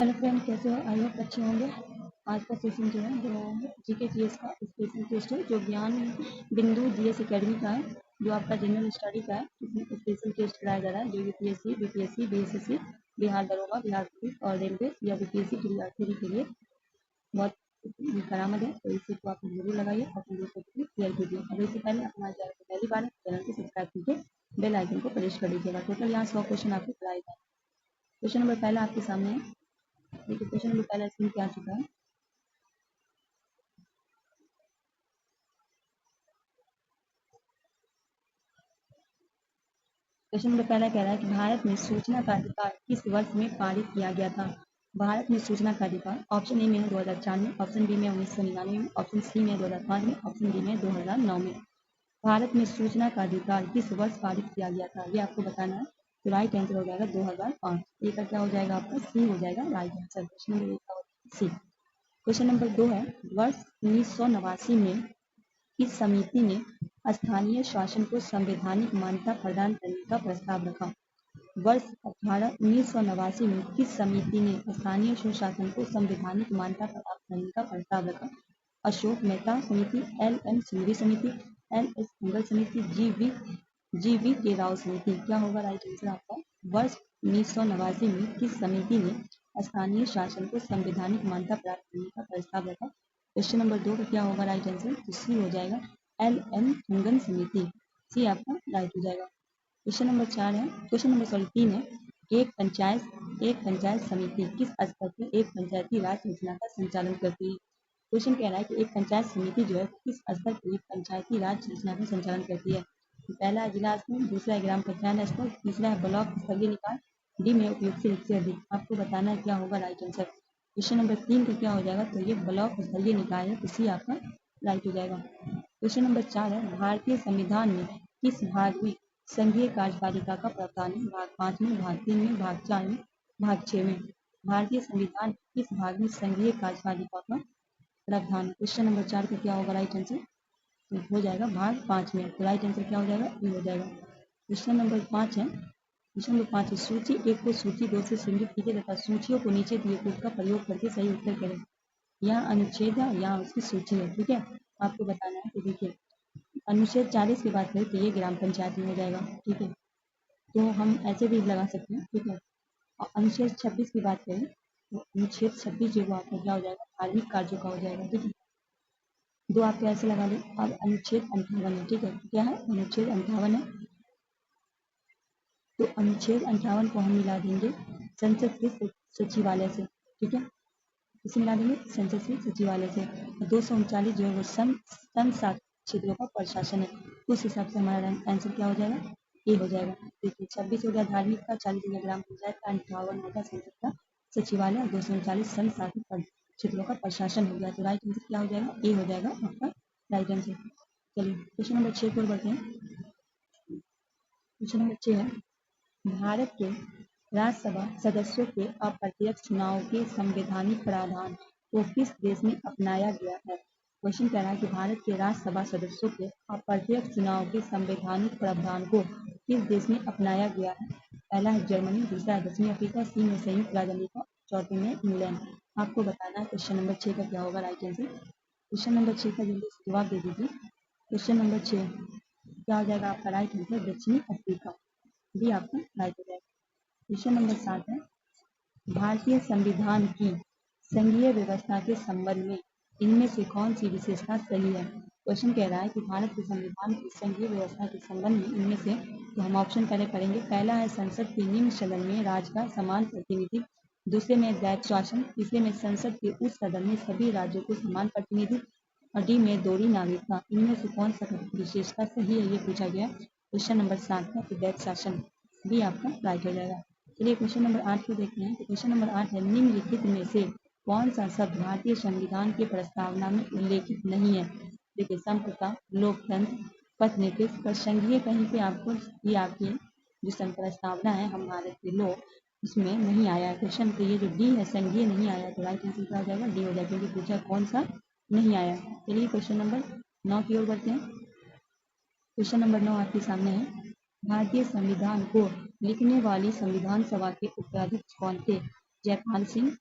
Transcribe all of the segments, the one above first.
Hello friend, कैसे हो? I hope अच्छे होंगे। आज का सेशन जो है जो जीके जीएस का स्पेशल टेस्ट है, जो ज्ञान बिंदु जीएस एकेडमी का है, जो आपका जनरल स्टडी का है। इसमें स्पेशल टेस्ट कराया जा रहा है, जो यूपीएससी, बीपीएससी, बीएसएससी, बिहार दरोगा, बिहार पुलिस और रेलवे या बीपीएससी के लिए बहुत करामद है। तो इसी को आप जरूर लगाइए और अपने दोस्तों को भी शेयर कीजिए। और इससे पहले अपना चैनल को पहली बार चैनल को सब्सक्राइब कीजिए, बेल आइकन को प्रेस कर दीजिएगा। टोटल यहाँ 100 क्वेश्चन आपको कराए जाए। क्वेश्चन नंबर पहला आपके सामने है। देखिए, क्वेश्चन नंबर पहला स्क्रीन पे आ चुका है। क्वेश्चन नंबर पहला कह रहा है कि भारत में सूचना का अधिकार किस वर्ष में पारित किया गया था? भारत में सूचना का अधिकार ऑप्शन ए में है 2004 में, ऑप्शन बी में 1999 में, ऑप्शन सी में 2005 में, ऑप्शन डी में 2009 में। भारत में सूचना का अधिकार किस वर्ष पारित किया गया था, ये आपको बताना है। तो राइट आंसर हो जाएगा 2005। ये का क्या हो जाएगा आपका? सी हो जाएगा right answer. Question number C. Question number 2 है, वर्ष 1989 में किस समिति ने स्थानीय शासन को संवैधानिक मान्यता प्रदान करने का प्रस्ताव रखा? वर्ष 1989 में किस समिति ने स्थानीय स्वशासन को संवैधानिक मान्यता प्रदान करने का प्रस्ताव रखा? अशोक मेहता समिति, एल.एन. सिंघवी समिति, एल.एस. मंगल समिति, जी.वी. के राव समिति। क्या होगा राइट आंसर आपका? वर्ष 1989 में किस समिति ने स्थानीय शासन को संवैधानिक मान्यता प्राप्त करने का प्रस्ताव रखा? क्वेश्चन नंबर 2 का क्या होगा राइट आंसर? तो सी हो जाएगा एल.एन. मंगल समिति। सी आपका राइट हो जाएगा। क्वेश्चन नंबर 4 है, क्वेश्चन नंबर 3 है, एक पंचायत समिति किस स्तर पर एक पंचायती राज योजना का संचालन करती है? क्वेश्चन कह रहा है कि एक पंचायत समिति जो है किस स्तर पर एक पंचायती राज योजना का संचालन करती है? पहला है जिला स्तर, दूसरा है ग्राम पंचायत स्तर, तीसरा है ब्लॉक स्तरीय निकाय, डी में उपयुक्त से अधिक। आपको बताना है क्या होगा राइट आंसर। क्वेश्चन नंबर 3 का क्या हो जाएगा? तो ये ब्लॉक स्तरीय निकाय है, इसी आपका राइट हो जाएगा। क्वेश्चन नंबर 4 है, भारतीय संविधान में किस भाग में संघीय कार्यपालिका का प्रावधान है? भाग 5 में, भाग 3 में, भाग 4 में, भाग 6 में। भारतीय संविधान किस भाग में संघीय कार्यपालिका का प्रावधान है? क्वेश्चन नंबर 4 का क्या होगा राइट आंसर? तो हो जाएगा भाग 5 में। तो राइट आंसर क्या हो जाएगा? ये हो जाएगा। क्वेश्चन नंबर 5 है, क्वेश्चन नंबर 5 है, सूची 1 को सूची 2 से संयुक्त कीजिए तथा सूचियों को नीचे दिए कोड का प्रयोग करके सही उत्तर करें। यहाँ अनुच्छेद है, यहाँ उसकी सूची है, ठीक है। आपको बताना है। तो देखिए, अनुच्छेद 40 की बात करें तो ये ग्राम पंचायत में हो जाएगा, ठीक है। तो हम ऐसे भी लगा सकते हैं, ठीक है। और अनुच्छेद 26 की बात करें तो अनुच्छेद 26 जो आपका क्या हो जाएगा? धार्मिक कार्यों का हो जाएगा, ठीक है। दो आप ऐसे लगा लें। अब अनुच्छेद 58 है, ठीक है। क्या है? अनुच्छेद 58 है। तो अनुच्छेद 58 को हम मिला देंगे संसद के सचिवालय से, ठीक है। इसे मिला देंगे संसद से सचिवालय से। 239 जो है वो संशासित क्षेत्रों का प्रशासन है। उस हिसाब से हमारा आंसर क्या हो जाएगा? ए हो जाएगा। देखिए, 26 हो गया धार्मिक का, 40 हो गया ग्राम पंचायत का, 58 हो गया संसद का सचिवालय, 239 संशासित क्षेत्रों का प्रशासन हो गया। तो राइट आंसर क्या हो जाएगा? ए हो जाएगा आपका राइट आंसर। चलिए क्वेश्चन नंबर 6 की ओर बढ़ते हैं। क्वेश्चन नंबर 6 है, भारत के राज्यसभा सदस्यों के अप्रत्यक्ष चुनाव के संवैधानिक प्रावधान को किस देश में अपनाया गया है? क्वेश्चन कह रहा है कि भारत के राज्यसभा सदस्यों के अप्रत्यक्ष चुनाव के संवैधानिक प्रावधान को किस देश में अपनाया गया है? पहला है जर्मनी, दूसरा है दक्षिण अफ्रीका, सी में संयुक्त राज्य अमेरिका, चौथे में इंग्लैंड। आपको बताना है क्वेश्चन नंबर 6 का क्या होगा राइट आंसर। क्वेश्चन नंबर 6 का जल्दी से जवाब दे दीजिए। क्वेश्चन नंबर 6 क्या हो जाएगा आपका राइट आंसर? दक्षिणी अफ्रीका, भी आपका राइट हो जाएगा। क्वेश्चन नंबर 7 है, भारतीय संविधान की संघीय व्यवस्था के संबंध में इनमें से कौन सी विशेषता सही है? क्वेश्चन कह रहा है कि भारत के संविधान की संघीय व्यवस्था के संबंध में इनमें से, तो हम ऑप्शन पहले पढ़ेंगे। पहला है संसद के निम्न सदन में राज्य का समान प्रतिनिधित्व, दूसरे में द्वैत शासन, तीसरे में संसद के उच्च सदन में सभी राज्यों को समान प्रतिनिधित्व, और डी में दोहरी नागरिकता। इनमें से कौन सा विशेषता सही है, ये पूछा गया। क्वेश्चन नंबर 7 है द्वैत शासन, भी आपका राइट हो जाएगा। चलिए क्वेश्चन नंबर 8 को देखते हैं। तो क्वेश्चन नंबर 8 है, निम्नलिखित में से कौन सा शब्द भारतीय संविधान की प्रस्तावना में उल्लेखित नहीं है? देखिए, संप्रभुता, लोकतंत्र, पथनिरपेक्ष, पर संघीय कहीं पे आपको ये आपकी जो प्रस्तावना है हम भारत के लोग, इसमें नहीं आया है क्वेश्चन। तो ये जो डी है संघीय नहीं आया, तो राइट आंसर क्या हो जाएगा? डी हो जाएगा, क्योंकि पूछा कौन सा नहीं आया। चलिए क्वेश्चन नंबर 9 की ओर बढ़ते हैं। क्वेश्चन नंबर 9 आपके सामने है, भारतीय संविधान को लिखने वाली संविधान सभा के उपाध्यक्ष कौन थे? जयपाल सिंह,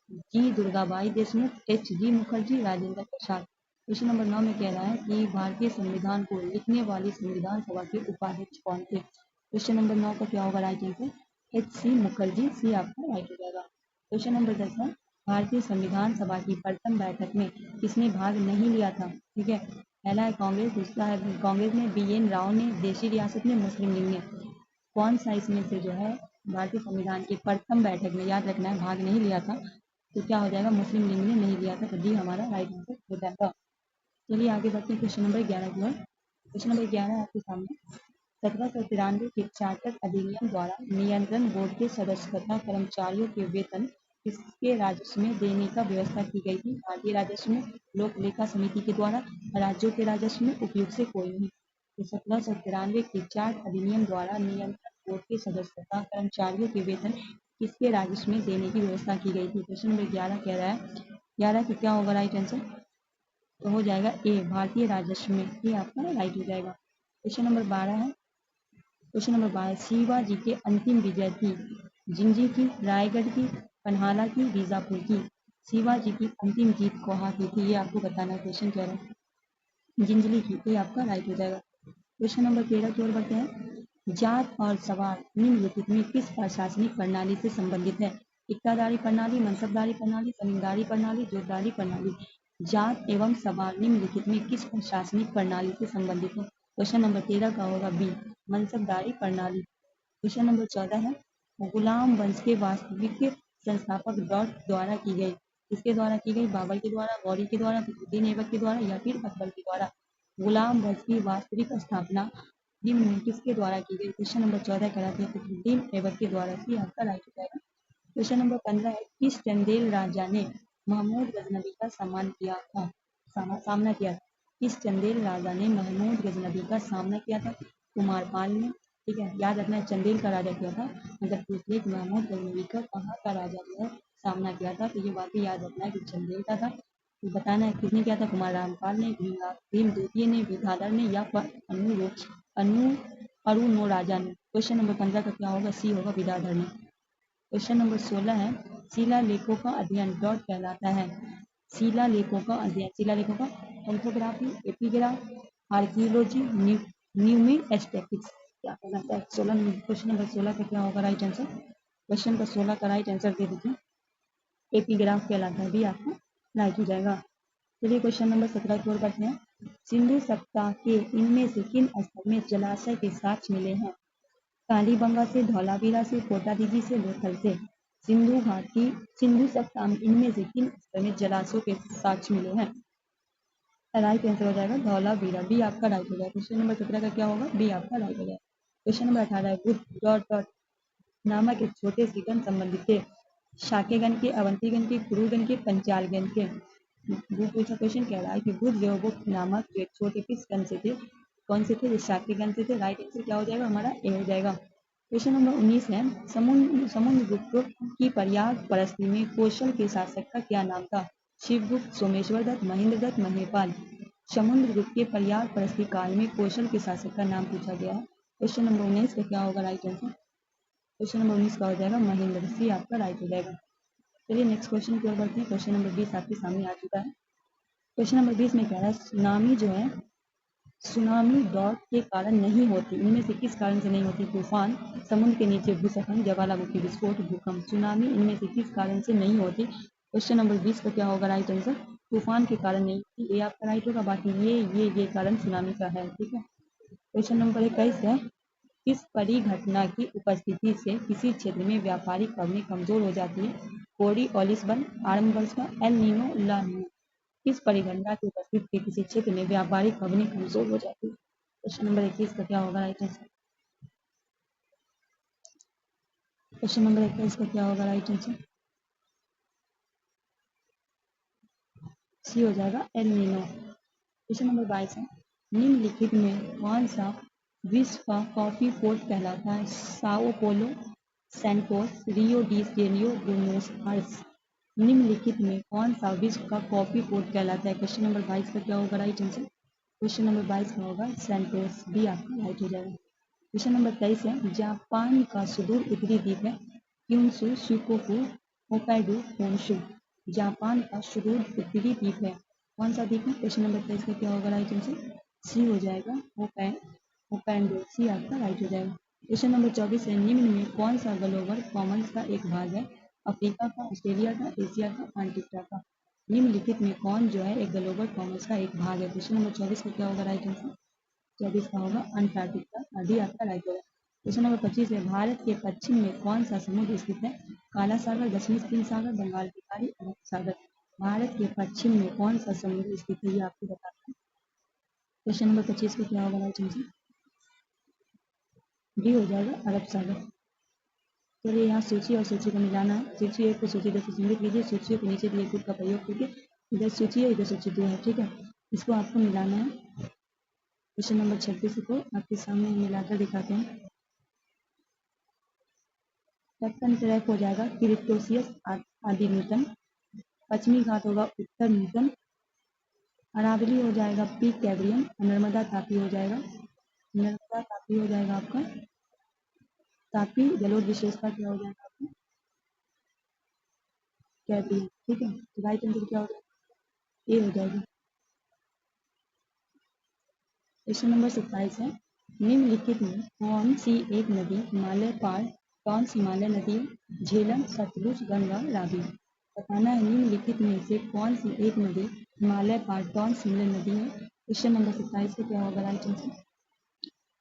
जी Durgabai Deshmukh, H G Mukherjee, Rajendra Prasad. Question number 9 में कह रहा है कि भारतीय संविधान को लिखने वाली संविधान सभा के उपाध्यक्ष कौन थे। क्वेश्चन नंबर 9 का क्या होगा right answer, H C Mukherjee, C आपका राइट हो जाएगा। क्वेश्चन नंबर 10 है भारतीय संविधान सभा की प्रथम बैठक में किसने भाग नहीं लिया था। ठीक है, पहला है कांग्रेस, दूसरा है कांग्रेस ने, बी एन राव ने, देशी रियासत ने, मुस्लिम लीग ने। कौन सा इसमें से जो है भारतीय संविधान की प्रथम बैठक में, याद रखना है, भाग नहीं लिया था, तो क्या हो जाएगा, मुस्लिम लीग ने नहीं लिया था, तो डी हमारा राइट आंसर हो जाएगा। चलिए आगे बढ़ते हैं क्वेश्चन नंबर 11 की ओर। क्वेश्चन नंबर 11 आपके सामने 1793 के चार्टर अधिनियम द्वारा नियंत्रण बोर्ड के सदस्य तथा कर्मचारियों के वेतन किसके राजस्व में देने का व्यवस्था की गई थी। भारतीय राजस्व में, लोक लेखा समिति के द्वारा, राज्यों के राजस्व में, उपयुक्त से कोई नहीं। तो 1793 के चार्ट अधिनियम द्वारा नियंत्रण बोर्ड के सदस्य तथा कर्मचारियों के वेतन किसके राजस्व में देने की व्यवस्था की गई थी। क्वेश्चन नंबर 11 कह रहा है 11 की क्या होगा राइट आंसर, तो हो जाएगा ए भारतीय राजस्व में, ये आपका राइट हो जाएगा। क्वेश्चन नंबर 12 है, क्वेश्चन नंबर 12 शिवाजी के अंतिम विजय थी जिंजी की, रायगढ़ की, पन्हाला की, बीजापुर की। शिवाजी की अंतिम जीत कहाँ की थी, ये आपको बताना है। क्वेश्चन कह रहा है जिंजली की, ये आपका राइट हो जाएगा। क्वेश्चन नंबर 13 की ओर बढ़ते हैं। जात और सवाल निम्नलिखित में किस प्रशासनिक प्रणाली से संबंधित है। इक्तादारी प्रणाली, मनसबदारी प्रणाली, जमींदारी प्रणाली, जोतदारी प्रणाली। जात एवं सवाल निम्नलिखित में किस प्रशासनिक प्रणाली से संबंधित है। क्वेश्चन नंबर 13 का होगा बी मनसबदारी प्रणाली। क्वेश्चन नंबर 14 है गुलाम वंश के वास्तविक संस्थापक डॉट द्वारा की गई, किसके द्वारा की गई, बाबर के द्वारा, गौरी के द्वारा, फखरुद्दीन ऐबक के द्वारा या फिर अकबर के द्वारा। गुलाम वंश की वास्तविक स्थापना निम्न में किसके द्वारा की गई। क्वेश्चन नंबर 14 कराते हैं फखरुद्दीन ऐबक के द्वारा, सी आपका राइट हो जाएगा। क्वेश्चन नंबर 15 है किस चंदेल राजा ने महमूद गजनबी का सम्मान किया था, सामना किया था। किस चंदेल राजा ने महमूद गजनबी का सामना किया था। कुमारपाल ने। ठीक है, याद रखना है चंदेल का राजा किया था। अगर पूछ ले कि महमूद गजनबी का कहाँ का राजा जो है सामना किया था, तो ये बात भी याद रखना है कि चंदेल का था। तो बताना है किसने किया था, कुमार रामपाल ने, भीम द्वितीय ने, विद्याधर ने या फिर अनु अरुणो राजा ने। क्वेश्चन नंबर 15 का क्या होगा, सी होगा विद्याधर ने। क्वेश्चन नंबर 16 है शिलालेखों का अध्ययन डॉट कहलाता है। शिलालेखों का अध्ययन, शिलालेखों का ऑर्थोग्राफी, एपिग्राफ, आर्कियोलॉजी, न्यूमिस्टिक्स क्या कहलाता है। 16 क्वेश्चन नंबर 16 का क्या होगा राइट आंसर, क्वेश्चन का 16 का राइट आंसर दे दीजिए, एपिग्राफ कहलाता है, भी आपका राइट हो जाएगा। चलिए क्वेश्चन नंबर 17 की ओर बढ़ते हैं। सिंधु सप्ताह के इनमें से किन स्थल में जलाशय के साक्ष्य मिले हैं। कालीबंगा से, धौलावीरा से, कोटादीजी से, लोथल से। सिंधु घाटी सिंधु सप्ताह में इनमें से किन स्थल में जलाशयों के साक्ष्य मिले हैं। राइट आंसर हो जाएगा धौलावीरा, बी आपका राइट हो जाएगा। क्वेश्चन नंबर 17 का क्या होगा, बी आपका राइट हो जाएगा। क्वेश्चन नंबर 18 है बुद्ध डॉट डॉट नामक एक छोटे से गण संबंधित थे। शाक्यगण के, अवंतीगण के, कुरुगण के, पंचालगण के। वो पूछा क्वेश्चन कह रहा है कि बुद्ध देवगुप्त नामक जो एक छोटे किस गण से थे, कौन से थे, शाक्यगण से थे। राइट आंसर क्या हो जाएगा हमारा ए हो जाएगा। क्वेश्चन नंबर 19 है समुद्रगुप्त की प्रयाग परस्ती में कौशल के शासक का क्या नाम था। शिवगुप्त, सोमेश्वर दत्त, महेंद्र दत्त, महेपाल। समुद्रगुप्त के प्रयाग परस्ती काल में कौशल के शासक का नाम पूछा गया है। क्वेश्चन नंबर 19 का क्या होगा राइट आंसर, क्वेश्चन नंबर 19 का हो जाएगा महेंद्र, सी आपका राइट हो जाएगा। चलिए नेक्स्ट क्वेश्चन की ओर बढ़ते हैं। क्वेश्चन नंबर 20 आपके सामने आ चुका है। क्वेश्चन नंबर 20 में कह रहा है सुनामी जो है सुनामी डॉट के कारण नहीं होती, इनमें से किस कारण से नहीं होती। तूफान, समुद्र के नीचे भूस्खलन, ज्वालामुखी विस्फोट, भूकंप। सुनामी इनमें से किस कारण से नहीं होती। क्वेश्चन नंबर 20 का क्या होगा राइट आंसर, तूफान के कारण नहीं होती, ये आपका राइट होगा। बाकी ये कारण सुनामी का है। ठीक है, क्वेश्चन नंबर 21 है किस परिघटना की उपस्थिति से किसी क्षेत्र में व्यापारिक पवनी कमजोर हो जाती है। कोरी ओलिसबन, आरंभ वर्ष का, एल नीनो, ला नीनो। किस परिघटना की उपस्थिति से किसी क्षेत्र में व्यापारिक पवनी कमजोर हो जाती है। क्वेश्चन नंबर 21 का क्या होगा राइट आंसर, क्वेश्चन नंबर 21 का क्या होगा राइट आंसर, सी हो जाएगा एल नीनो। क्वेश्चन नंबर 22 है निम्नलिखित में कौन सा विश्व का कॉफी पोर्ट कहलाता है। Sao Paulo, Santos, Rio de Janeiro, Buenos Aires. निम्नलिखित में कौन सा विश्व का कॉफी पोर्ट कहलाता है। क्वेश्चन नंबर 22 का क्या होगा राइट आंसर, क्वेश्चन नंबर 22 का होगा सैंटोस, भी आपका राइट हो जाएगा। क्वेश्चन नंबर 23 है जापान का सुदूर उत्तरी द्वीप है क्यूनसू, शिकोकू, होक्काइडो होन्शु जापान का सुदूर उत्तरी द्वीप है। कौन सा द्वीप है? क्वेश्चन नंबर 23 का क्या होगा राइट आंसर? सी हो जाएगा, होक्काइडो। सी आपका राइट हो जाएगा। क्वेश्चन नंबर 24 है, निम्न में कौन सा ग्लोबल कॉमन्स का एक भाग है? अफ्रीका का, ऑस्ट्रेलिया का, एशिया का, अंटार्कटिका का। निम्नलिखित में कौन जो है एक ग्लोबल कॉमन्स का एक भाग है? क्वेश्चन नंबर 24 का क्या होगा राइट आंसर? 24 का होगा अंटार्कटिका, आदि आपका राइट होगा। क्वेश्चन नंबर 25 है, भारत के पश्चिम में कौन सा समुद्र स्थित है? काला सागर, दक्षिणी हिंद सागर, बंगाल की खाड़ी, अरब सागर। भारत के पश्चिम में कौन सा समुद्र स्थित है, ये आपको बताना है। क्वेश्चन नंबर 25 का क्या होगा राइट आंसर? बी हो जाएगा, अरब सागर। चलिए यहाँ सूची और सूची को मिलाना है। सूची 1 को सूची 2 से चिन्हित कीजिए, सूचियों के नीचे दिए गुट का प्रयोग करके इधर सूची है, इधर सूची 2 है, ठीक है। इसको आपको मिलाना है। क्वेश्चन नंबर 26 को आपके सामने मिलाकर दिखाते हैं। दक्कन ट्रैक हो जाएगा क्रिप्टोसियस आदि न्यूटन, पश्चिमी घाट होगा उत्तर न्यूटन, अरावली हो जाएगा पीक कैम्ब्रियन, नर्मदा तापी हो जाएगा, नर्मदा तापी हो जाएगा आपका तापी जलोढ़ विशेषता क्या हो जाएगा आपका कैम्ब्रियन, ठीक है। तो राइट आंसर क्या हो जाएगा? ए हो जाएगा। क्वेश्चन नंबर 27 है, निम्नलिखित में कौन सी एक नदी हिमालय पार टॉन्स हिमालय नदी, झेलम, सतलुज, गंगा, रावी। बताना है निम्नलिखित में से कौन सी एक नदी हिमालय पार टॉन्स हिमालय नदी है। क्वेश्चन नंबर 27 का क्या होगा राइट आंसर?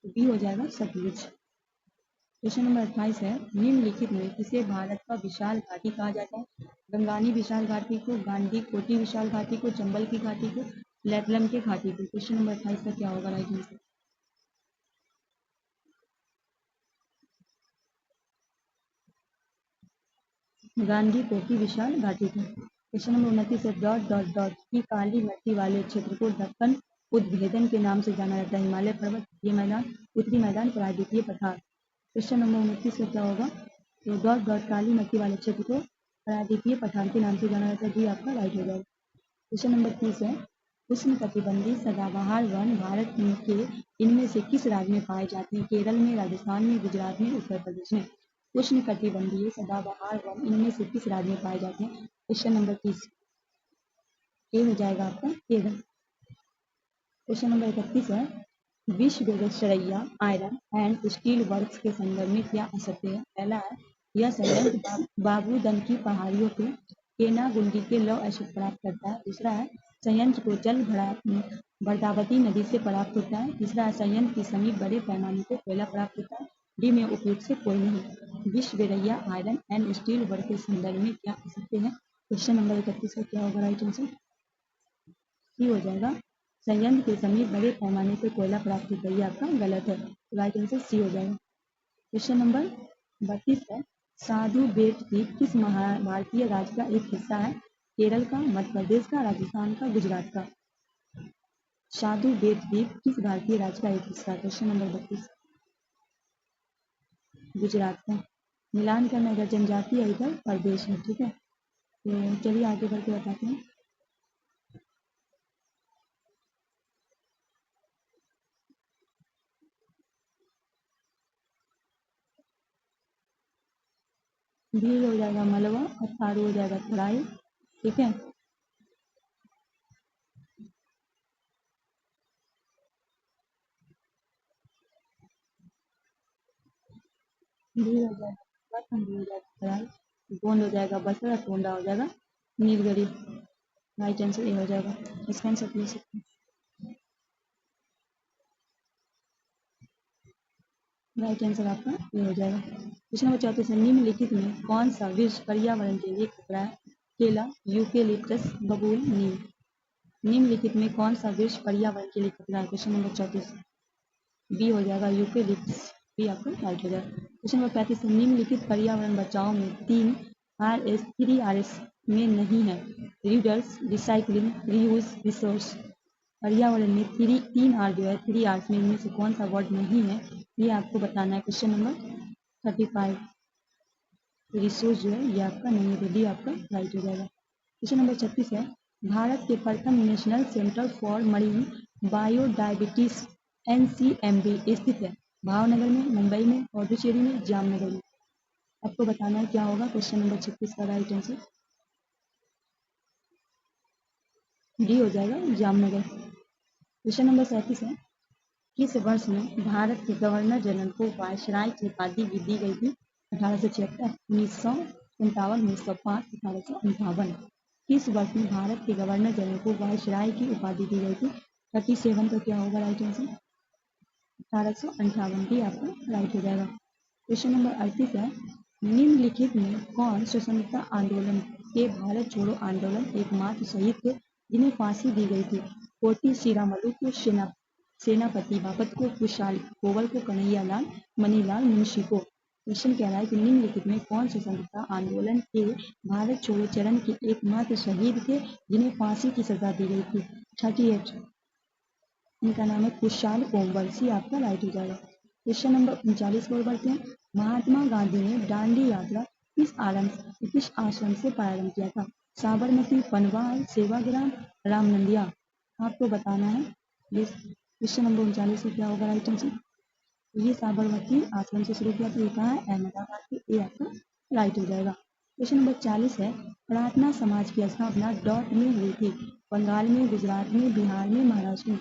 बी हो जाएगा सतलुज। क्वेश्चन नंबर 28 है, निम्नलिखित में किसे भारत का विशाल घाटी कहा जाता है? गंगानी विशाल घाटी को, गांधी कोटी विशाल घाटी को, चंबल की घाटी को, लेटलम के घाटी को। क्वेश्चन नंबर 28 का क्या होगा राइट आंसर? गांधी कोटी विशाल घाटी को। क्वेश्चन नंबर 29 है, डॉट डॉट डॉट की काली मिट्टी वाले क्षेत्र को दक्कन उद्भेदन के नाम से जाना जाता है। हिमालय पर्वत, द्वितीय मैदान, उत्तरी मैदान, प्रायद्वीपीय पठार। क्वेश्चन नंबर 29 का क्या होगा? तो डॉट डॉट काली मिट्टी वाले क्षेत्र को प्रायद्वीपीय पठार के नाम से जाना जाता है, जी आपका राइट हो जाएगा। क्वेश्चन नंबर 30 है, उष्णकटिबंधीय सदाबहार वन भारत के इनमें से किस राज्य में पाए जाते हैं? केरल में, राजस्थान में, गुजरात में, उत्तर प्रदेश में। उष्णकटिबंधीय सदाबहार वन इनमें से किस राज्य में पाए जाते हैं? क्वेश्चन नंबर 30 ए हो जाएगा आपका केरल। क्वेश्चन नंबर 31 है, Visvesvaraya iron and steel works के संदर्भ में क्या असत्य है? पहला है, यह संयंत्र बाबूदन की पहाड़ियों पे केनागुंडी के लौह एसिड प्राप्त करता है। दूसरा है, संयंत्र को जल भद्रावती नदी से प्राप्त होता है। तीसरा है, संयंत्र के समीप बड़े पैमाने पर कोयला प्राप्त होता है। डी में उपयुक्त से कोई नहीं। Visvesvaraya iron and steel work के संदर्भ में क्या असत्य है? क्वेश्चन नंबर 31 का क्या होगा राइट आंसर? सी हो जाएगा, संयंत्र के समीप बड़े पैमाने पर कोयला प्राप्त होता है, ये आपका गलत है। राइट आंसर सी हो जाएगा। क्वेश्चन नंबर 32 है, साधु बेट द्वीप किस भारतीय राज्य का एक हिस्सा है? केरल का, मध्य प्रदेश का, राजस्थान का, गुजरात का। साधु बेट द्वीप किस भारतीय राज्य का एक हिस्सा है? क्वेश्चन नंबर 32 गुजरात का। मिलान करना, इधर जनजाति है, इधर प्रदेश है, ठीक है। तो चलिए आगे बढ़ के बताते हैं। भी हो जाएगा मलवा और थारू हो जाएगा तराई, ठीक है। भी हो जाएगा ठंडी हो जाएगा तराई, गोंद हो जाएगा बसर और टोंडा हो जाएगा नीलगिरी। राइट आंसर ये हो जाएगा। इसका आंसर ले सकते हैं। राइट आंसर आपका ये हो जाएगा। क्वेश्चन नंबर 34 है, निम्नलिखित में कौन सा विश्व पर्यावरण के लिए खतरा है? केला, यूकेलिप्टस, बबूल, नीम। निम्नलिखित में कौन सा विश्व पर्यावरण के लिए खतरा है? क्वेश्चन नंबर 34 बी हो जाएगा यूकेलिप्टस, बी आपका राइट हो जाएगा। क्वेश्चन नंबर 35 है, निम्नलिखित पर्यावरण बचाओ में 3 RS में नहीं है? Readers, recycling, reuse, resource. पर्यावरण में 3 R जो है 3 Rs में इनमें से कौन सा वर्ड नहीं है, ये आपको बताना है। क्वेश्चन नंबर 35 रिसोर्स जो है ये आपका नहीं है, तो डी आपका राइट हो जाएगा। क्वेश्चन नंबर 36 है, भारत के प्रथम national centre for marine biodiversity NCMB स्थित है? भावनगर में, मुंबई में, पुडुचेरी में, जामनगर में। आपको बताना है क्या होगा। क्वेश्चन नंबर 36 का राइट आंसर डी हो जाएगा, जामनगर। क्वेश्चन नंबर 37 है, किस वर्ष में भारत के गवर्नर जनरल को वायसराय की उपाधि दी गई थी? 1876, 1957, 1905, 1858। किस वर्ष में भारत के गवर्नर जनरल को वायसराय की उपाधि दी गई थी? 37 का क्या होगा राइट आंसर? 1858 भी आपका राइट हो जाएगा। क्वेश्चन नंबर 38 है, निम्नलिखित में कौन स्वतंत्रता आंदोलन के भारत छोड़ो आंदोलन एकमात्र शहीद थे जिन्हें फांसी दी गई थी? पोटी श्रीरामलू को, सेनापति बापत को, खुशहाल कोवल को, कन्हैया लाल मनीलाल मुंशी को। क्वेश्चन कह रहा है कि निम्नलिखित में कौन स्वतंत्रता आंदोलन के भारत छोड़ो चरण के एकमात्र शहीद थे जिन्हें फांसी की सजा दी गई थी? 38, इनका नाम है खुशहाल कोवल, सी आपका राइट हो जाएगा। क्वेश्चन नंबर 39 को बढ़ते हैं, महात्मा गांधी ने दांडी यात्रा किस आश्रम से प्रारंभ किया था? साबरमती, पनवाल, सेवाग्राम, रामनंदिया। आपको बताना है ये। क्वेश्चन नंबर 39 को क्या होगा राइट आंसर? ये साबरमती आश्रम से शुरू किया था। ये कहाँ है? अहमदाबाद के, ये आपका राइट हो जाएगा। क्वेश्चन नंबर 40 है, प्रार्थना समाज की स्थापना डॉट में हुई थी? बंगाल में, गुजरात में, बिहार में, महाराष्ट्र में।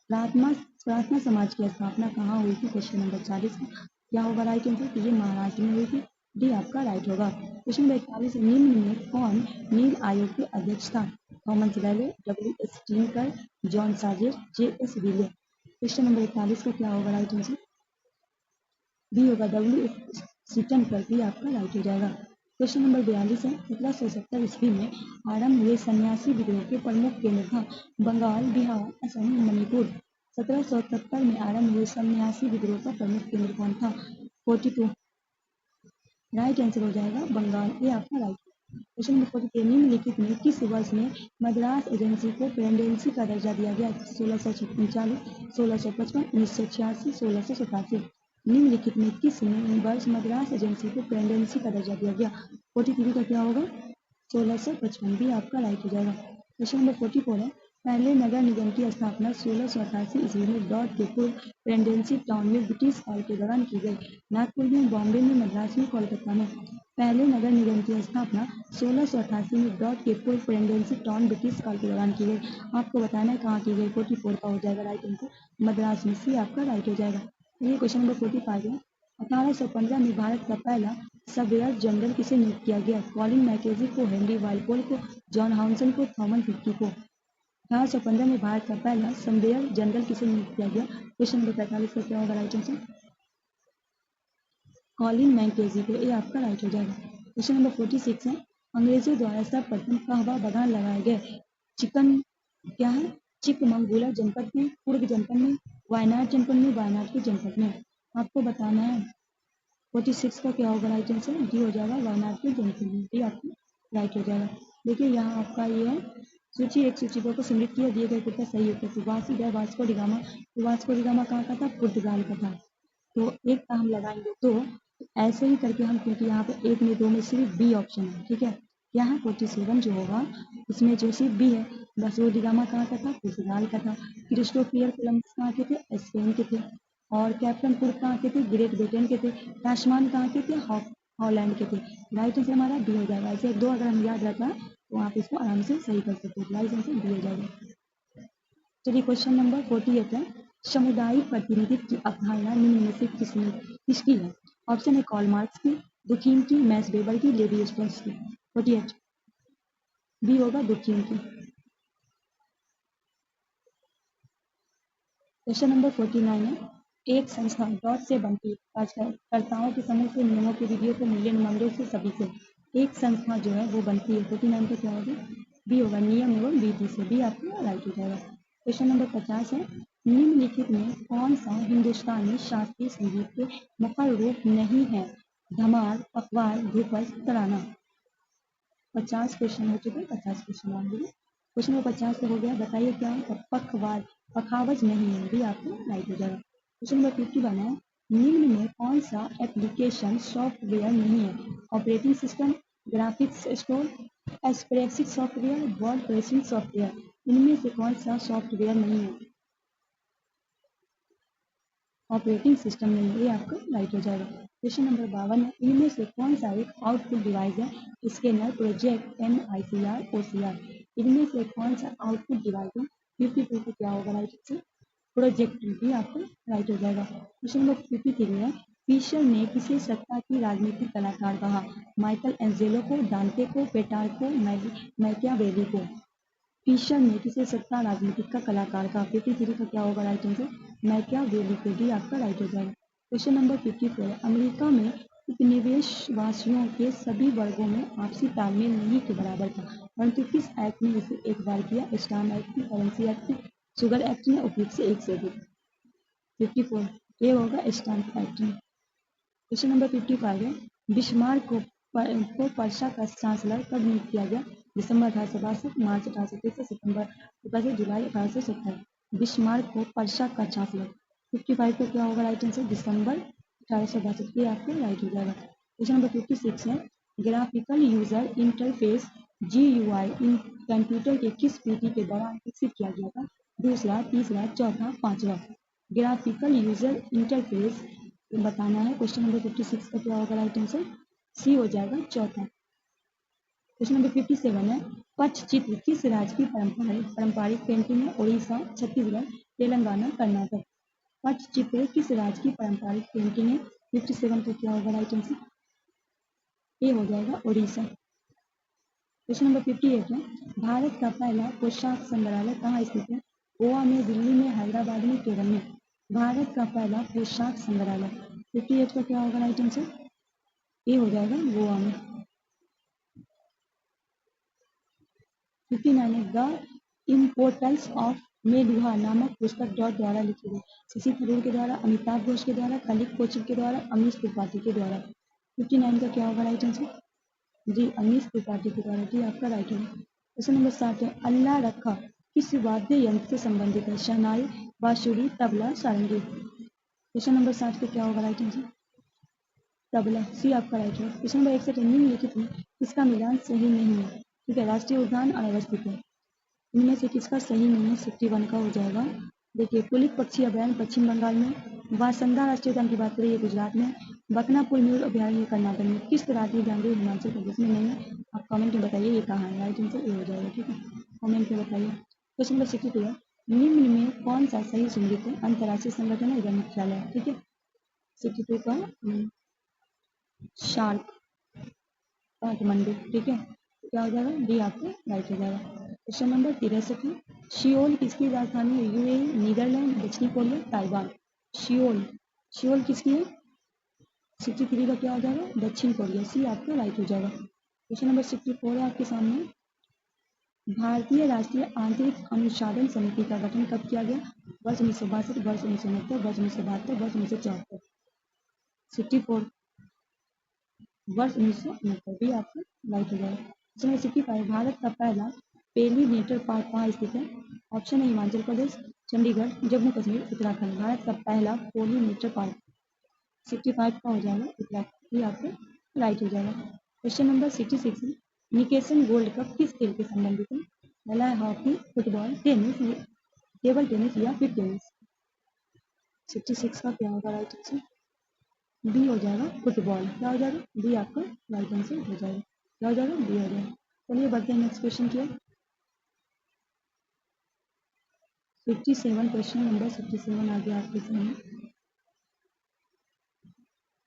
प्रार्थना प्रार्थना समाज की स्थापना कहाँ हुई थी? क्वेश्चन नंबर 40 क्या होगा राइट आंसर? तो ये महाराष्ट्र में हुई थी, डी आपका राइट होगा। क्वेश्चन नंबर 41, निम्न में कौन नील आयोग के अध्यक्ष था? Thomas Raleigh, W.S. Tinker, John साजेर, J.S. विले। क्वेश्चन नंबर 41 का क्या होगा राइट आंसर? बी होगा, W.S. टिंकर, भी आपका राइट हो जाएगा। क्वेश्चन नंबर 42 है, 1770 ईस्वी में आरंभ हुए सन्यासी विद्रोह के प्रमुख केंद्र था? बंगाल, बिहार, असम, मणिपुर। 1770 में आरंभ हुए सन्यासी विद्रोह का प्रमुख केंद्र कौन था? 42 राइट आंसर हो जाएगा, बंगाल, ये आपका राइट। क्वेश्चन नंबर 43, निम्नलिखित में किस वर्ष में मद्रास एजेंसी को प्रेसिडेंसी का दर्जा दिया गया? 1639, 1655, 1986, 1687। निम्नलिखित में किस वर्ष मद्रास एजेंसी को प्रेसिडेंसी का दर्जा दिया गया? 43 का क्या होगा? 1655, भी आपका राइट हो जाएगा। क्वेश्चन नंबर 44 है, पहले नगर निगम की स्थापना 1688 ईस्वी में डॉट के पूर्व प्रेसिडेंसी टाउन में ब्रिटिश काल के दौरान की गई? नागपुर में, बॉम्बे में, मद्रास में, कोलकाता में। पहले नगर निगम की स्थापना 1688 में डॉट के पूर्व प्रेसिडेंसी टाउन ब्रिटिश काल के दौरान की गई। आपको बताना है कहाँ की गई। 44 का हो जाएगा राइट आंसर, मद्रास में, सी आपका राइट हो जाएगा। ये क्वेश्चन नंबर 45 है, 1815 में भारत का पहला सर्वेयर जनरल किसे नियुक्त किया गया? कॉलिन मैकेजी को, हेनरी वालपोल को, जॉन हाउसन को, थॉमस हिक्की को। 1815 में भारत का पहला सर्वेयर जनरल किसे नियुक्त किया गया? क्वेश्चन नंबर 45 का क्या होगा राइट आंसर? कॉलिन मैकेजी को, ये आपका राइट हो जाएगा। क्वेश्चन नंबर 46 है, अंग्रेजों द्वारा सर्वप्रथम कहवा बागान लगाए गए? क्या है? चिकमंगलूर जनपद में, कुर्ग जनपद में, वायनाड जनपद में, वायनाड के जनपद में। आपको बताना है 46 का क्या होगा राइट आंसर? डी हो जाएगा, वायनाड के जनपद में, डी आपका राइट हो जाएगा। देखिए यहाँ आपका ये है सूची, एक सूची को सम्मिलित किया, दिए गए कृपया सही उत्तर। तो वास्को डिगामा, वास्को डिगामा कहाँ का था? पुर्तगाल का था। तो एक का हम लगाएंगे, तो ऐसे ही करके हम, क्योंकि यहाँ पे एक में दो में सिर्फ बी ऑप्शन है, ठीक है। यहाँ 47 जो होगा इसमें जो सिर्फ बी है, वास्को डिगामा कहाँ का था? पुर्तगाल का था। क्रिस्टोफर कोलंबस कहाँ के थे? स्पेन के थे। और कैप्टन कुक कहाँ के थे? ग्रेट ब्रिटेन के थे। टास्मान कहाँ के थे? हॉलैंड के थे। राइट आंसर हमारा बी हो जाएगा। ऐसे दो अगर हम याद रखा तो आप इसको आराम से सही कर सकते हो। राइट आंसर बी हो जाएगा। चलिए क्वेश्चन नंबर 48 है, सामुदायिक प्रतिनिधित्व की अवधारणा निम्न में से किसकी है? ऑप्शन है कार्ल मार्क्स की, दुखीम की, मैक्स वेबर की, लेवी स्ट्रॉस की। 48 बी होगा, दुखीम की। क्वेश्चन नंबर 49 है, एक संस्था डॉट से बनती है? कार्यकर्ताओं के समूह से, नियमों के, विधियों के, मूल्य मामलों से, सभी से। एक संस्था जो है वो बनती है। 49 का क्या होगा? बी होगा, नियम एवं विधि से, भी आपका राइट हो जाएगा। क्वेश्चन नंबर 50 है, निम्नलिखित में कौन सा हिंदुस्तान में शास्त्रीय संगीत के मुखर रूप नहीं है? धमाल, पखवाज, ध्रुपद, तराना। 50 क्वेश्चन हो चुके हैं, 50 क्वेश्चन आएंगे। क्वेश्चन नंबर 50 का हो गया, बताइए क्या है? पखवाज, पखावज नहीं है, भी आपको राइट हो जाएगा। क्वेश्चन नंबर 51 है, निम्न में कौन सा एप्लीकेशन सॉफ्टवेयर नहीं है? Operating system, graphics store, spreadsheet software, word pressing software. इनमें से कौन सा सॉफ्टवेयर नहीं है? ऑपरेटिंग सिस्टम नहीं है, ये आपका राइट हो जाएगा। क्वेश्चन नंबर 52 है, इनमें से कौन सा एक आउटपुट डिवाइस है? Scanner, project, MICR, OCR। इनमें से कौन सा आउटपुट डिवाइस है? 52 को क्या होगा राइट आंसर? प्रोजेक्टर भी आपको राइट हो जाएगा। क्वेश्चन नंबर 53 है, फिशर ने किसे सत्ता की राजनीतिक कलाकार कहा? माइकल एंजेलो को, डांटे को, पेटार्को, मैकियावेली को। फिशर ने किसे सत्ता राजनीतिक का कलाकार कहा? 53 का क्या होगा राइट आंसर? मैकियावेली को भी आपका राइट हो जाएगा। क्वेश्चन नंबर 54 है, अमेरिका में उपनिवेशवासियों के सभी वर्गों में आपसी तालमेल नहीं के बराबर था, परंतु किस एक्ट ने इसे एक बार किया? Stamp act, currency act, sugar act ने उपयुक्त से एक से अधिक। 54 ये होगा स्टाम्प एक्ट में। क्वेश्चन नंबर 55 है, बिस्मार्क को पर्सा का चांसलर कब नियुक्त किया गया? दिसंबर 1862, मार्च 1863, सितंबर 17, जुलाई 1827। बिस्मार्क को पर्सा का चांसलर। 55 का क्या होगा राइट आंसर? दिसंबर 1862। ये आपको राइट हो जाएगा। क्वेश्चन नंबर 56 है, ग्राफिकल यूजर इंटरफेस GUI इन कंप्यूटर के किस पीढ़ी के दौरान विकसित किया गया था? दूसरा, तीसरा, चौथा, पांचवा। ग्राफिकल यूजर इंटरफेस बताना है। क्वेश्चन नंबर 56 का क्या होगा राइट आंसर? सी हो जाएगा, चौथा। क्वेश्चन नंबर 57 है, पट्टचित्र किस राज्य की पारंपरिक पेंटिंग है? उड़ीसा, छत्तीसगढ़, तेलंगाना, कर्नाटक। पट्टचित्र किस राज्य की पारंपरिक पेंटिंग है? 57 का क्या होगा राइट आंसर? ये हो जाएगा उड़ीसा। क्वेश्चन नंबर 58 है, भारत का पहला पोशाक संग्रहालय कहाँ स्थित है? गोवा में, दिल्ली में, हैदराबाद में, केरल में। भारत का पहला पोशाक संग्रहालय। 58 का क्या होगा राइट आंसर? ये हो जाएगा गोवा में। 59 है, द इम्पोर्टेंस ऑफ मेलुहा नामक पुस्तक द्वारा लिखी गई। शशि थरूर के द्वारा, अमिताभ घोष के द्वारा, कलिक कोचर के द्वारा, अमीश त्रिपाठी के द्वारा। 59 का क्या होगा राइट आंसर? जी, अमीश त्रिपाठी के द्वारा। जी आपका राइट होगा। क्वेश्चन नंबर 7 है, अल्लाह रखा किस वाद्य यंत्र से संबंधित है? शहनाई, बांसुरी, तबला, सारंगी। क्वेश्चन नंबर 7 का क्या होगा राइट आंसर? तबला। सी आपका राइट है। क्वेश्चन नंबर 61, निम्नलिखित में किसका मिलान सही नहीं है? ठीक है, राष्ट्रीय उद्यान अनावस्थित है। इनमें से किसका सही नहीं है? 61 का हो जाएगा। देखिए, पुलिक पक्षी अभयारण्य पश्चिम बंगाल में, वासंदा राष्ट्रीय उद्यान की बात करें ये गुजरात में, बकनापुर मयूर अभयारण्य कर्नाटक में, किस तरह की जानकारी हिमाचल प्रदेश में नहीं है? आप कमेंट में बताइए ये कहाँ है। राइट आंसर ये हो जाएगा। ठीक है, कमेंट में बताइए। क्वेश्चन नंबर 62 है, निम्न में कौन सा सही सुमेलित है? अंतर्राष्ट्रीय संगठन है या मुख्यालय? ठीक है, 62 का शार्क काठमांडू। ठीक है, क्या हो जाएगा? डी आपको राइट हो जाएगा। क्वेश्चन नंबर 63 है, सियोल किसकी राजधानी है? UAE, नीदरलैंड, दक्षिणी कोरिया, ताइवान। सियोल, सियोल किसकी है? 63 का क्या हो जाएगा? दक्षिण कोरिया। सी आपका राइट हो जाएगा। क्वेश्चन नंबर 64 है आपके सामने, भारतीय राष्ट्रीय आंतरिक अनुसंधान समिति का गठन कब किया गया? वर्ष 1962, वर्ष 1990, वर्ष 1972, वर्ष 1974। 64 वर्ष 1969 भी आपका राइट हो जाएगा। क्वेश्चन नंबर 65, भारत का पहला पेरीनेटर पार्क कहाँ स्थित है? ऑप्शन है हिमाचल प्रदेश, चंडीगढ़, जम्मू कश्मीर, उत्तराखंड। भारत का पहला पोलिनेटर पार्क। 65 का हो जाएगा उत्तराखंड। ये आपका राइट हो जाएगा। क्वेश्चन नंबर 66 है, निकेशन गोल्ड कप किस खेल के संबंधित है? पहला है hockey, football, tennis, table tennis या फिर टेनिस। 66 का क्या होगा राइट आंसर? बी हो जाएगा फुटबॉल। क्या हो जाएगा? बी आपका राइट आंसर हो जाएगा। क्या हो जाएगा? बी हो जाएगा। चलिए बढ़ते हैं नेक्स्ट क्वेश्चन की ओर। 57 क्वेश्चन नंबर 57 आ गया आपके सामने।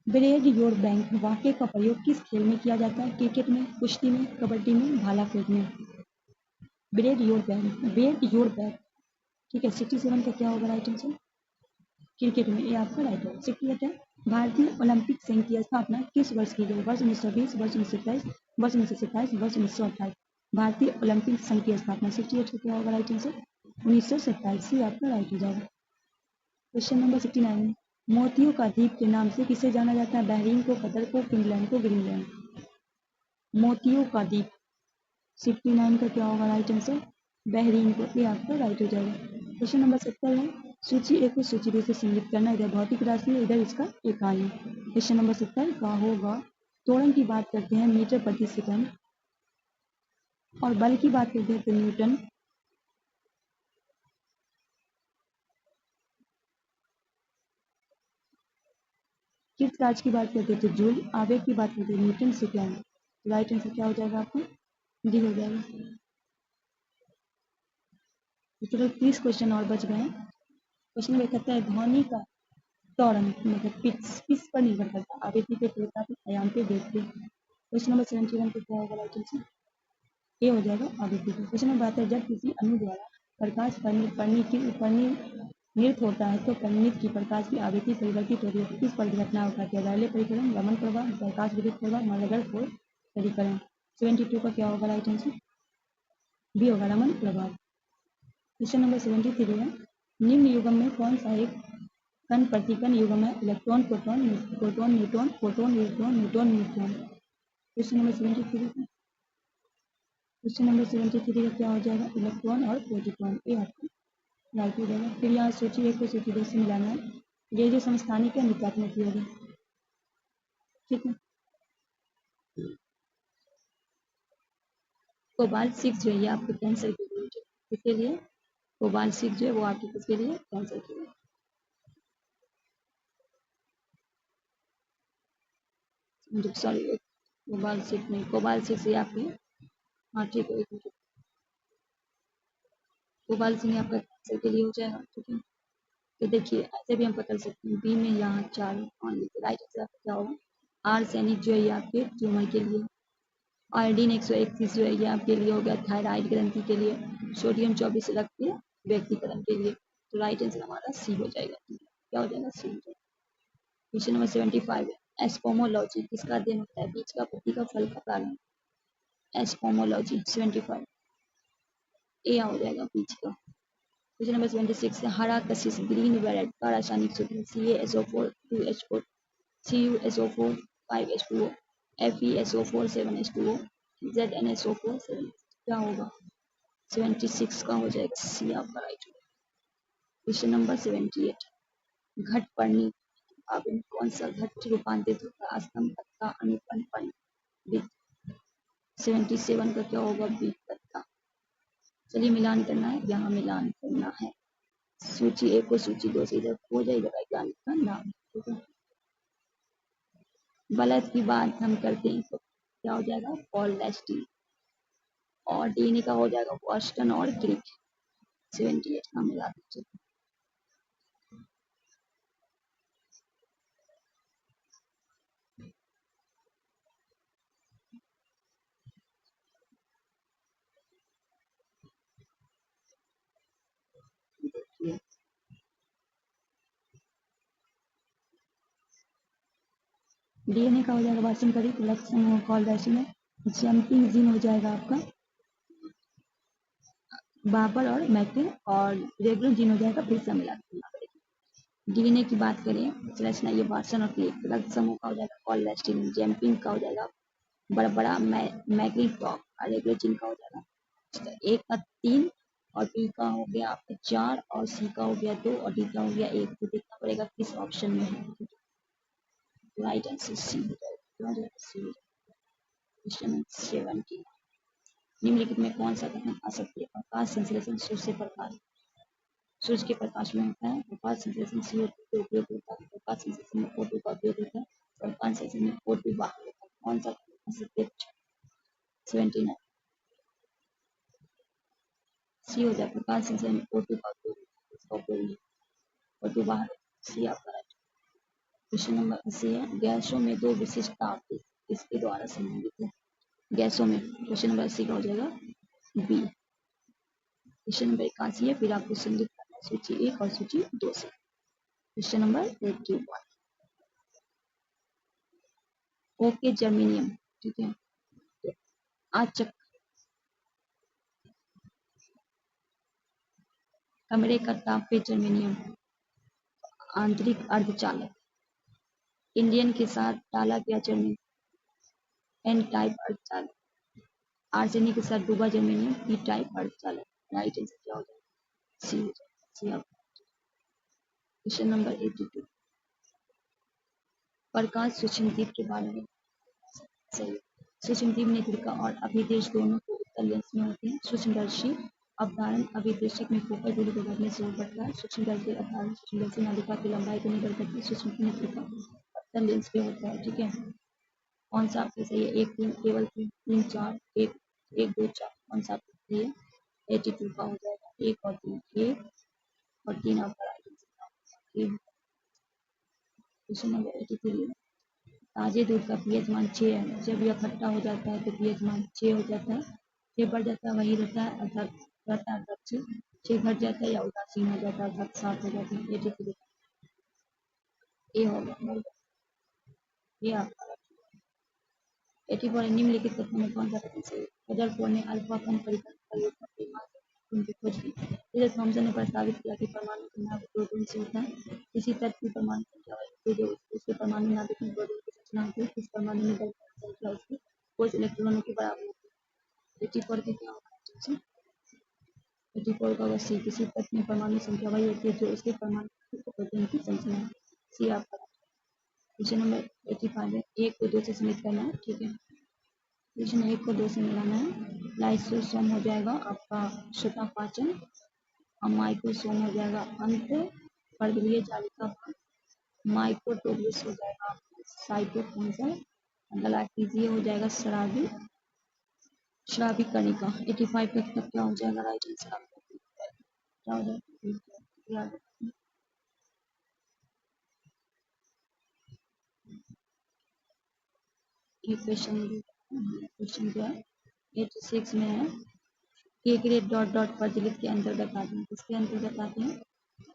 ब्रेड योर बैंक वाक्य का प्रयोग किस खेल में किया जाता है? क्रिकेट में, कुश्ती में, कबड्डी में, भाला फेंक में। Bread your bank, bread your bank. ठीक है, 67 का क्या होगा राइट आंसर? क्रिकेट में। ये आपका राइट होगा। 68 है, भारतीय ओलंपिक संघ की स्थापना किस वर्ष की गई? वर्ष 1920, वर्ष 1927, वर्ष 1927, वर्ष 1928। भारतीय ओलंपिक संघ की स्थापना 68 का क्या होगा राइट आंसर? 1927। ये आपका राइट हो जाएगा। क्वेश्चन नंबर 69, मोतियों का द्वीप के नाम से किसे जाना जाता है? बहरीन को, कतर को, फिनलैंड को, ग्रीनलैंड। मोतियों का द्वीप। 69 का क्या होगा राइट आंसर? बहरीन को। ये आपका राइट हो जाएगा। क्वेश्चन नंबर 70 है, सूची ए को सूची बी से संयुक्त करना। इधर भौतिक राशि है, इधर इसका इकाई है। क्वेश्चन नंबर 70 का होगा, त्वरण की बात करते हैं मीटर प्रति सेकंड और बल की बात करते हैं तो न्यूटन। किस चार्ज की बात करते हैं तो जूल, आवेग की बात करते हैं न्यूटन सेकेंड। राइट आंसर क्या हो जाएगा आपका? डी हो जाएगा। टोटल 30 क्वेश्चन और बच गए हैं। क्वेश्चन में कहता है ध्वनि का त्वरण मतलब पिच किस पर निर्भर करता है? आवृत्ति पे, तीव्रता पे, आयाम पे, वेग पे। क्वेश्चन नंबर 71 पे क्या होगा राइट आंसर? ये हो जाएगा आवृत्ति पे। क्वेश्चन नंबर 72 जब किसी अणु द्वारा प्रकाश परिनित होता है तो परिनित की प्रकाश की आवृत्ति परिवर्तित होती है। किस परिघटना को कहते हैं? रैले परिक्रम, रमन प्रभाव, प्रकाश विद्युत प्रभाव, माइलर फोर परिक्रम। 72 का क्या होगा राइट आंसर? बी होगा रमन प्रभाव। क्वेश्चन नंबर 73 है निम्न युग्म में कौन सा एक कण प्रतिकण युग्म है? Electron, proton, proton neutron, proton electron, neutron neutron. Question number 73 का क्या हो जाएगा? इलेक्ट्रॉन और प्रोटॉन। ये आपका राइट हो जाएगा। फिर यहाँ सूची 1 को सूची 2 से मिलाना है। ये जो समस्थानिक है नित्यात्मक होगा। ठीक है। कोबाल्ट 6 जो है आपके कैंसर के लिए, किसके लिए? कोबाल्ट 6 जो है वो आपके किसके लिए? कैंसर के लिए। सॉरी कोबाल्ट 6 नहीं, कोबाल्ट 6 ये आपके, हाँ ठीक है, एक मिनट। कोबाल्ट सिंह आपका कैंसर के लिए हो जाएगा। ठीक है। तो देखिए ऐसे भी हम पकड़ सकते हैं बी में यहाँ 4 राइट आंसर आपका क्या होगा? आर्सेनिक जो है ये आपके ट्यूमर के लिए, आयोडीन 131 जो है ये आपके लिए हो गया थायराइड ग्रंथि के लिए, सोडियम 24 रक्त के व्यक्तिकरण के लिए। तो राइट आंसर हमारा सी हो जाएगा। क्या हो जाएगा? सी हो जाएगा। क्वेश्चन नंबर 75 है एस्पोमोलॉजी किसका अध्ययन होता है? बीज का, पत्ती का, फल का, प्राणी। एस्पोमोलॉजी 75 ए हो जाएगा बीज का। क्वेश्चन नंबर 76 है हरा कशिश ग्रीन वेरेट का रासायनिक सूत्र CaSO4 2H4 CuSO4 5H2O FeSO4 7H2O ZnSO4 7 क्या होगा? 76 का हो जाएगा सी आपका राइट। क्वेश्चन नंबर 78 घट पढ़नी अब कौन सा घट रूपांतरित होता है? स्तंभ, तख्ता, अनुपन, पन। 77 का क्या होगा? बी तख्ता। चलिए मिलान करना है, यहाँ मिलान करना है सूची 1 को सूची 2 से इधर हो जाएगा वैज्ञानिक का नाम। ठीक है। बलद की बात हम करते हैं तो क्या हो जाएगा? पॉलस्टीन। और डीएनए का हो जाएगा बॉस्टन और क्रिक। 78 का मिला दीजिए। डीएनए का हो जाएगा बॉस्टन क्रिक, लक्ष्य पॉलस्टीन है। जंपिंग जीन हो जाएगा आपका बाबर और मैके, और रेगुलर जीन हो जाएगा फिर से मिला डीएनए की बात करें संरचना ये वाटसन और क्लिक, रक्त समूह का हो जाएगा पॉलस्टीन, जंपिंग का हो जाएगा बड़ा बड़ा मैग्नीटॉक, और रेगुलर जीन का हो जाएगा 1 का 3, और बी का हो गया आपका 4, और सी का हो गया 2, और डी का हो गया 1। तो देखना पड़ेगा किस ऑप्शन में है। राइट आंसर सी हो जाएगा। क्वेश्चन 70 निम्नलिखित में कौन सा कथन आ सकती है? प्रकाश संश्लेषण सूर्य से प्रकाश, सूर्य के प्रकाश में होता है। प्रकाश संश्लेषण CO2 का उपयोग होता है। प्रकाश संश्लेषण में O2 का उपयोग होता है। प्रकाश संश्लेषण में O2 बाहर होता है। कौन सा सत्य? 79 सी हो जाए प्रकाश संश्लेषण में O2 का उपयोग होता है। इसका उपयोग नहीं, O2 बाहर सी आपका राइट। क्वेश्चन नंबर 80 है गैसों में दो विशिष्ट ताप इसके द्वारा संबंधित है। गैसों में क्वेश्चन नंबर 80 का हो जाएगा बी। क्वेश्चन नंबर 81 है फिर आपको संगीत करना है सूची 1 और सूची 2 से। Question number 81 okay germanium. ठीक है। आचक कमरे का ताप पे जर्मेनियम आंतरिक अर्धचालक, इंडियन के साथ डाला गया जर्मेनियम एन टाइप अर्धचालक, आर्सेनिक के साथ डूबा जर्मेनियम पी टाइप अर्धचालक। राइट आंसर क्या हो जाएगा? सी हो जाएगा। सी आप क्वेश्चन नंबर 82 प्रकाश सूक्ष्मदीप के बारे में सही। सूक्ष्मदीप नेत्रिका और अभिदेश दोनों को उत्तल लेंस में होते हैं। सूक्ष्मदर्शी अवधारण अभिदेशक में फोकल दूरी को बढ़ने से बढ़ता है। सूक्ष्मदर्शी अवधारण सूक्ष्मदर्शी नालिका की लंबाई को निर्भर करती है। सूक्ष्म नेत्रिका लेंस पे होता है, ठीक है। कौन सा आपका सही है? एक तीन, केवल तीन, तीन चार, एक एक दो चार, कौन सा आपका सही है? 82 का हो जाएगा, एक और तीन, एक और तीन आपका राइट आंसर। क्वेश्चन नंबर 83, ताजे दूध का पीएच मान 6 है, जब यह खट्टा हो जाता है तो पीएच मान 6 हो जाता है, 6 बढ़ जाता है वही रहता है अर्थात रहता है अर्थात 6 घट जाता है या उदासीन हो जाता है अर्थात 7 हो जाता है। 83 ये होगा, ये आपका 84 निम्नलिखित कथनों में कौन सा कथन सही है? रदरफोर्ड ने अल्फा कण परिकल्पना का प्रयोग करके मास उनकी खोज की। रिचर्ड थॉमसन ने प्रस्तावित किया कि परमाणु का नाभिक प्रोटॉन से होता है। किसी तत्व की परमाणु संख्या होती है जो उसके परमाणु नाभिक में प्रोटॉन की संरचना होती है, किस परमाणु में इलेक्ट्रॉन संख्या उसकी खोज इलेक्ट्रॉनों के बराबर होती है। 84 के क्या होगा? 84 का होगा सी, किसी तत्व में परमाणु संख्या वही होती है जो उसके परमाणु प्रोटॉन की संख्या है। सी आपका। क्वेश्चन नंबर 85 है, एक को 2 से सीमित करना है, ठीक है। क्वेश्चन 1 को 2 से मिलाना है। लाइसोसोम हो जाएगा आपका श्वेता पाचन, और माइक्रोसोम हो जाएगा अंत पर्दवीय जालिका भाग, माइक्रोटोबुलस हो जाएगा आपका साइटोप्लाज्म, गलाक्टीजिया हो जाएगा श्रावी श्रावी कणिका। 85 का तब क्या हो जाएगा राइट आंसर आपका? क्या हो जाएगा? ये क्वेश्चन क्या है? 86 में है, के ग्रेड डॉट डॉट प्रचलित के अंतर्गत आते हैं, किसके अंतर्गत आते हैं?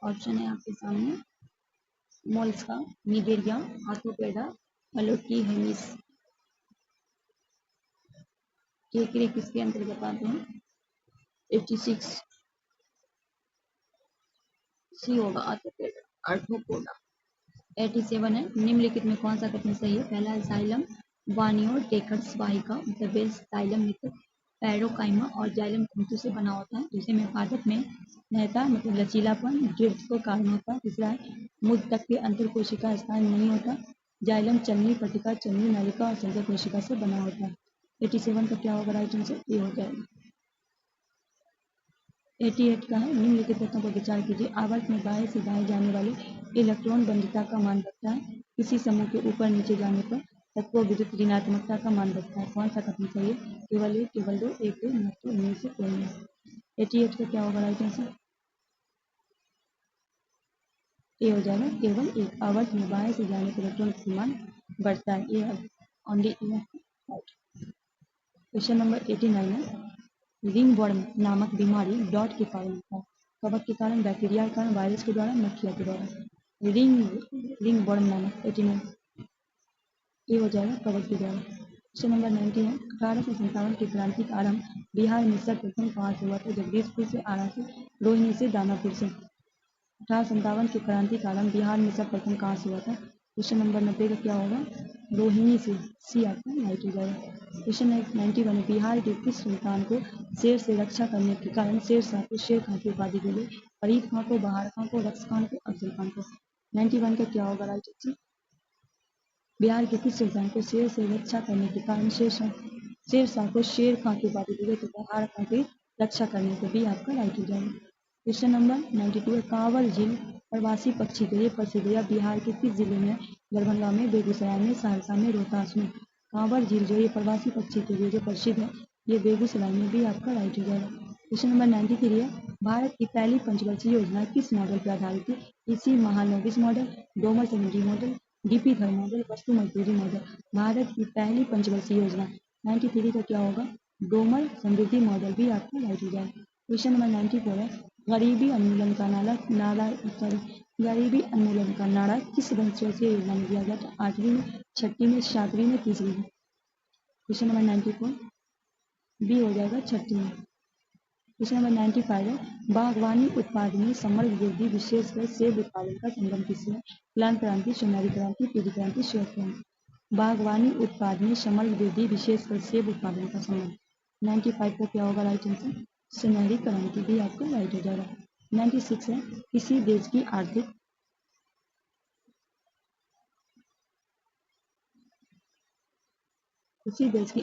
ऑप्शन है आपके सामने, मोलस्का, निगेरिया, आर्थोपेडा, अलोटी हेमिस। केकड़े किसके अंतर्गत आते हैं? 86 सी होगा, आर्थोपोडा। 87 है, निम्नलिखित में कौन सा कथन सही है? पहला है जाइलम वानियोर टेकर्स वाहिका, मतलब बेस जाइलम मित्र पैरोकाइमा और जाइलम तंतु से बना होता है। दूसरे में पादप में रहता है, मतलब लचीलापन गिरफ्त को कारण होता है। तीसरा है मुद तक के अंतर कोशिका स्थान नहीं होता, जाइलम चलनी पट्टिका, चलनी नलिका और संजय कोशिका से बना होता है। 87 का क्या होगा राइट आंसर? ये हो जाएगा। 88 का है, निम्नलिखित तथ्यों पर विचार कीजिए। आवर्त में बाएं से दाएं जाने वाले इलेक्ट्रॉन बंधुता का मान बढ़ता है, किसी समूह के ऊपर नीचे जाने पर तत्व विद्युत ऋणात्मकता का मान बढ़ता है। कौन सा कथन सही है? केवल एक, केवल दो, एक दो, न तो इनमें से कोई नहीं। 88 का क्या होगा राइट आंसर? ये हो जाएगा केवल एक। आवर्त में बाएं से जाने पर इलेक्ट्रॉन का मान बढ़ता है, ये ओनली राइट। क्वेश्चन नंबर 89 है, रिंगवर्म नामक बीमारी डॉट के कारण होता है, कवक के कारण, बैक्टीरिया के कारण, वायरस के द्वारा, मक्खिया के द्वारा। रिंगवर्म नामक 89 ये हो जाएगा कवक के द्वारा। क्वेश्चन नंबर 90 है, 1857 की क्रांति का आरंभ बिहार में सर्वप्रथम कहाँ से हुआ था? जगदीशपुर से, आरा से, रोहिणी से, दानापुर से। 1857 की क्रांति का आरंभ बिहार में सर्वप्रथम कहाँ से हुआ था? क्वेश्चन नंबर 90 का क्या होगा? रोहिणी से, सी आपका राइट हो जाएगा। क्वेश्चन 91 बिहार के किस सुल्तान को शेर से रक्षा करने के कारण शेर शाह को शेर खां की उपाधि दी गई? फरीद खां को, बहार खां को, रक्स खान को, अफजल खान को। 91 का क्या होगा राइट आंसर? बिहार के किस सुल्तान को शेर से रक्षा करने के कारण शेर शाह को शेर खां की उपाधि दी गई? तो बहार खां की रक्षा करने को भी आपका राइट हो जाएगा। क्वेश्चन नंबर 92 है, कांवर झील प्रवासी पक्षी के लिए प्रसिद्ध है, बिहार के किस जिले में? दरभंगा में, बेगूसराय में, सहरसा में, रोहतास में। कांवर झील जो ये प्रवासी पक्षी के लिए जो प्रसिद्ध है, ये बेगूसराय में भी आपका राइट हो जाएगा। क्वेश्चन नंबर 93 है, भारत की पहली पंचवर्षीय योजना किस मॉडल पर आधारित है? इसी महालनोबिस मॉडल, डोमर समृद्धि मॉडल, डीपी घर मॉडल, वस्तु मजदूरी मॉडल। भारत की पहली पंचवर्षीय योजना 93 का क्या होगा? डोमर समृद्धि मॉडल भी आपका राइट हो जाएगा। क्वेश्चन नंबर 94 है, गरीबी उन्मूलन का गरीबी उन्मूलन का नारा किस पंचवर्षीय योजना में दिया गया था? 8वीं में, 6वीं में, 7वीं में, 3वीं में। क्वेश्चन नंबर 94 बी हो जाएगा 6वीं में। क्वेश्चन नंबर 95 है, बागवानी उत्पाद में समग्र वृद्धि विशेषकर सेब उत्पादन का संगम किससे है? प्लांट क्रांति, सुनहरी क्रांति, पीली क्रांति, श्वेत क्रांति। बागवानी उत्पाद में समग्र वृद्धि विशेषकर सेब उत्पादन का संगम। 95 का क्या होगा राइट आंसर? सुनहरी क्रांति भी आपको राइट हो जाएगा। 96 है, किसी देश की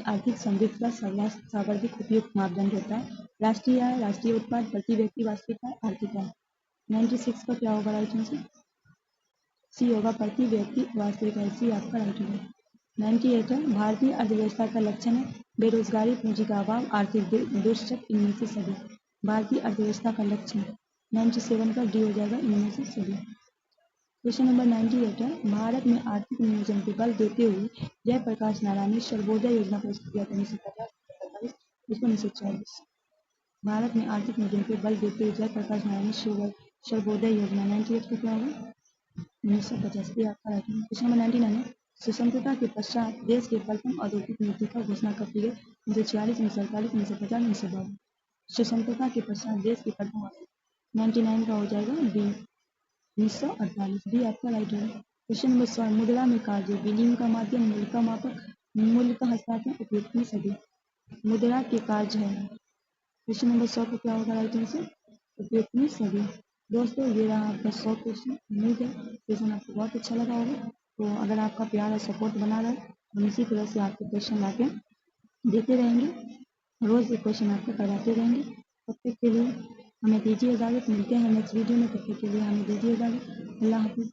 आर्थिक समृद्धि का सर्वाधिक उपयुक्त मापदंड होता है? राष्ट्रीय आय, राष्ट्रीय उत्पाद, प्रति व्यक्ति वास्तविक आय, आर्थिक आय। 96 का क्या होगा राइट आंसर? सी होगा प्रति व्यक्ति वास्तविक आय। सी आपका राइट होगा। 98 है, भारतीय अर्थव्यवस्था का लक्षण है बेरोजगारी, पूंजी का अभाव, आर्थिक दुष्चक, इनमें से सभी। भारतीय अर्थव्यवस्था का लक्षण 97 का डी हो जाएगा, इनमें से सभी। क्वेश्चन नंबर 98 है, भारत में आर्थिक नियोजन पे बल देते हुए जयप्रकाश नारायण ने सर्वोदय योजना प्रस्तुत किया था 1950 भारत में आर्थिक नियोजन पे बल देते हुए जयप्रकाश नारायण ने सर्वोदय योजना 98 को क्या होगा 1950। आपका राइट है। क्वेश्चन नंबर 99 है, स्वतंत्रता के पश्चात देश के प्रथम औद्योगिक नीति का घोषणा कब की गई 1946, 1948, 1950, 1952। स्वतंत्रता के पश्चात देश के प्रथम 99 का हो जाएगा बी 1948। बी आपका राइट है। क्वेश्चन नंबर 100, मुद्रा में कार्य विनिमय का माध्यम, मूल्य का मापक, मूल्य का हस्तांतरण, उपयोग में सभी। मुद्रा के कार्य है। क्वेश्चन नंबर 100 को क्या होगा राइट आंसर, उपयोग में सभी। दोस्तों ये रहा आपका 100 क्वेश्चन। उम्मीद है क्वेश्चन आपको बहुत अच्छा लगा होगा। तो अगर आपका प्यार और सपोर्ट बना रहे हम इसी तरह से आपके क्वेश्चन लाके देते रहेंगे, रोज एक क्वेश्चन आपको करवाते रहेंगे। तब तक के लिए हमें दीजिए इजाज़त, मिलते हैं नेक्स्ट वीडियो में। तब तक के लिए हमें दीजिए इजाज़त। अल्लाह हाफिज़।